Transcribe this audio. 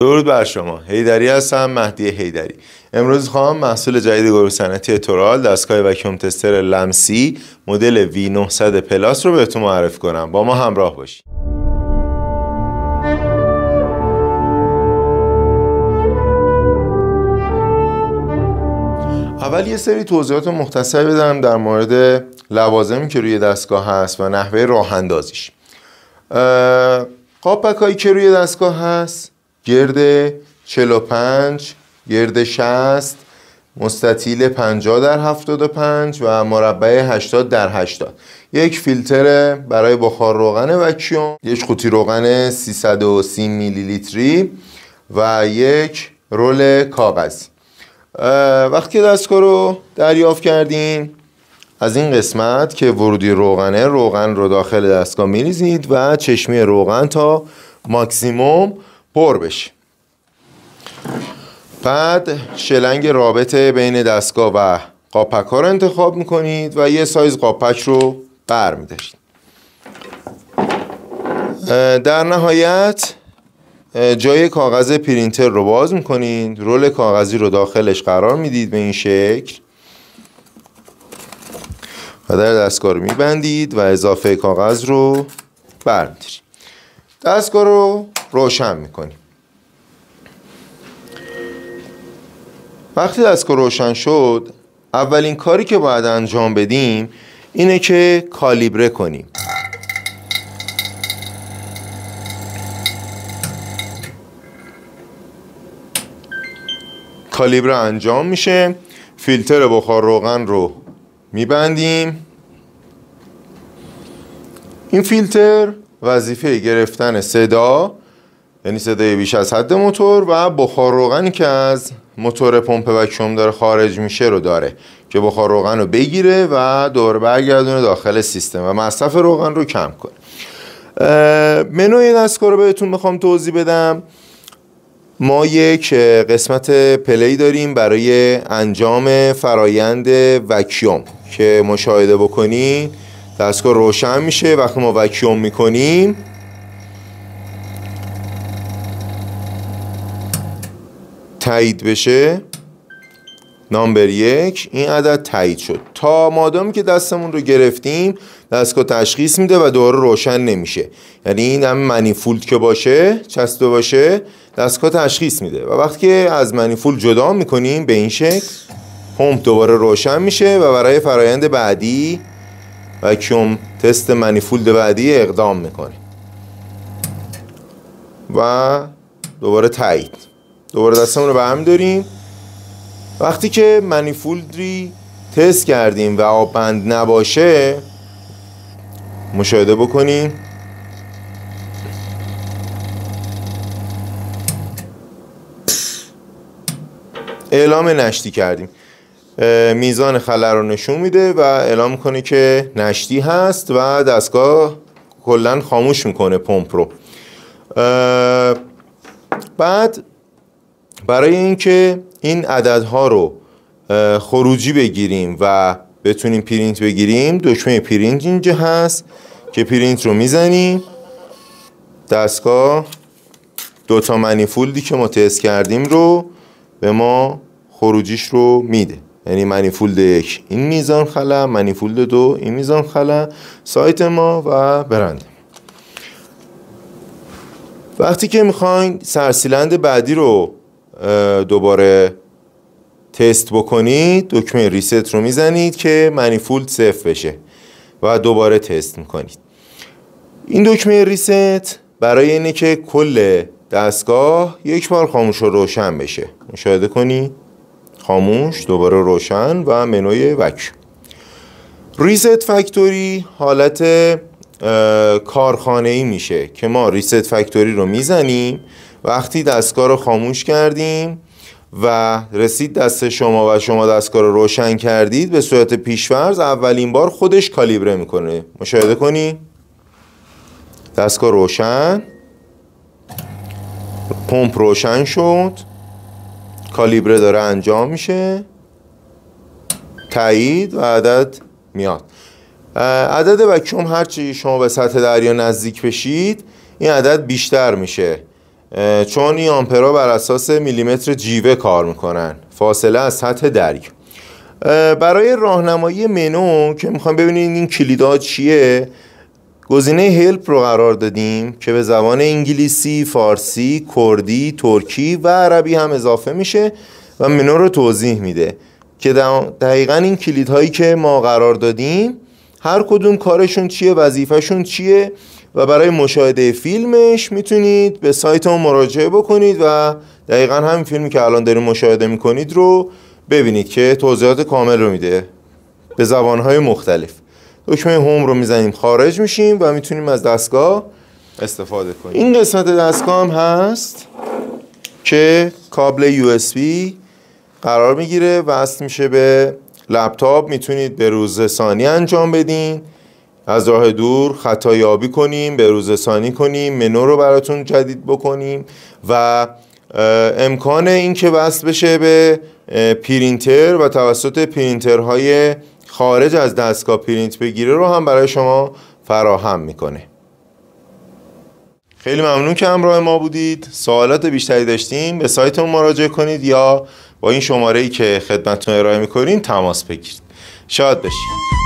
درود بر شما. حیدری هستم، مهدی حیدری. امروز خواهم محصول جدید گروه صنعتی اتورال، دستگاه وکیوم تستر لمسی مدل V900 پلاس رو بهتون معرفی کنم. با ما همراه باشید. اول یه سری توضیحات مختصری بدم در مورد لوازمی که روی دستگاه هست و نحوه راه اندازیش. قاب پکایی که روی دستگاه هست گرد 45 گرد 60 مستطیل 50 در 75 و مربع 80 در 80. یک فیلتر برای بخار روغن وکیوم، یک قوطی روغن 330 میلی لیتری و یک رول کاغذی. وقتی دستگاه رو دریافت کردین، از این قسمت که ورودی روغنه، روغن رو داخل دستگاه میریزید و چشمی روغن تا ماکسیموم پر بشه. بعد شلنگ رابطه بین دستگاه و قاپک ها رو انتخاب میکنید و یه سایز قاپک رو برمیدارید. در نهایت جای کاغذ پرینتر رو باز میکنید، رول کاغذی رو داخلش قرار میدید به این شکل و در دستگاه رو میبندید و اضافه کاغذ رو برمیدارید. دستگاه رو روشن میکنید. وقتی دستگاه روشن شد، اولین کاری که باید انجام بدیم اینه که کالیبره کنیم. کالیبره انجام میشه. فیلتر بخار روغن رو میبندیم. این فیلتر وظیفه گرفتن صدا، یعنی صدای بیش از حد موتور و بخار روغنی که از موتور پمپ وکیوم داره خارج میشه رو داره که بخار روغن رو بگیره و دوباره برگردونه داخل سیستم و مصرف روغن رو کم کنه. منوی دستگاه رو بهتون میخوام توضیح بدم. ما یک قسمت پلی داریم برای انجام فرایند وکیوم که مشاهده بکنید دستگاه روشن میشه. وقتی ما وکیوم میکنیم تایید بشه، نامبر 1 این عدد تایید شد. تا مادامی که دستمون رو گرفتیم دستگاه تشخیص میده و دوباره روشن نمیشه. یعنی این هم منیفولد که باشه، چسبه باشه، دستگاه تشخیص میده و وقتی که از منیفولد جدا میکنیم به این شکل پمپ دوباره روشن میشه و برای فرایند بعدی وکیوم تست منیفولد بعدی اقدام میکنه و دوباره تایید. دوباره دستمون رو برمی‌داریم. وقتی که منیفولدی تست کردیم و آب بند نباشه مشاهده بکنیم اعلام نشتی کردیم. میزان خلا رو نشون میده و اعلام میکنه که نشتی هست و دستگاه کلا خاموش میکنه پمپ رو. بعد برای اینکه این عددها رو خروجی بگیریم و بتونیم پرینت بگیریم، دکمه پرینت اینجا هست که پرینت رو میزنیم. دستگاه دوتا منیفولدی که ما تست کردیم رو به ما خروجیش رو میده. یعنی منیفولد 1 این میزان خلا، منیفولد 2 این میزان خلا، سایت ما و برنده. وقتی که میخواین سرسیلند بعدی رو دوباره تست بکنید دکمه ریست رو میزنید که منیفولد صفر بشه و دوباره تست میکنید. این دکمه ریست برای اینه که کل دستگاه یک بار خاموش و روشن بشه. مشاهده کنید خاموش، دوباره روشن و منوی وکیوم. ریست فکتوری حالت کارخانه‌ای میشه که ما ریست فکتوری رو میزنیم وقتی دستگاه رو خاموش کردیم و رسید دست شما و شما دستگاه رو روشن کردید، به صورت پیش‌فرض اولین بار خودش کالیبره میکنه. مشاهده کنید دستگاه روشن، پمپ روشن شد، کالیبره داره انجام میشه، تایید و عدد میاد. عدد وکیوم هرچی شما به سطح دریا نزدیک بشید این عدد بیشتر میشه چون این آمپرها بر اساس میلیمتر جیوه کار میکنن، فاصله از سطح دریا. برای راهنمایی منو که میخوایم ببینید این کلیدها چیه، گزینه هلپ رو قرار دادیم که به زبان انگلیسی، فارسی، کردی، ترکی و عربی هم اضافه میشه و منو رو توضیح میده که دقیقاً این کلیدهایی که ما قرار دادیم هر کدوم کارشون چیه، وظیفهشون چیه و برای مشاهده فیلمش میتونید به سایتمون مراجعه بکنید و دقیقاً همین فیلمی که الان دارید مشاهده میکنید رو ببینید که توضیحات کامل رو میده به زبانهای مختلف. دکمه هوم رو میزنیم، خارج میشیم و میتونیم از دستگاه استفاده کنیم. این قسمت دستگاه هم هست که کابل USB قرار میگیره، وصل میشه به لپتاپ. میتونید به روز ثانی انجام بدین، از راه دور خطا یابی کنیم، به روز ثانی کنیم، منو رو براتون جدید بکنیم و امکان این که وصل بشه به پرینتر و توسط پرینترهای خارج از دستگاه پرینت بگیره رو هم برای شما فراهم میکنه. خیلی ممنون که همراه ما بودید. سوالات بیشتری داشتیم به سایتمون مراجعه کنید یا با این شماره‌ای که خدمتتون ارائه میکنیم تماس بگیرید. شاد باشید.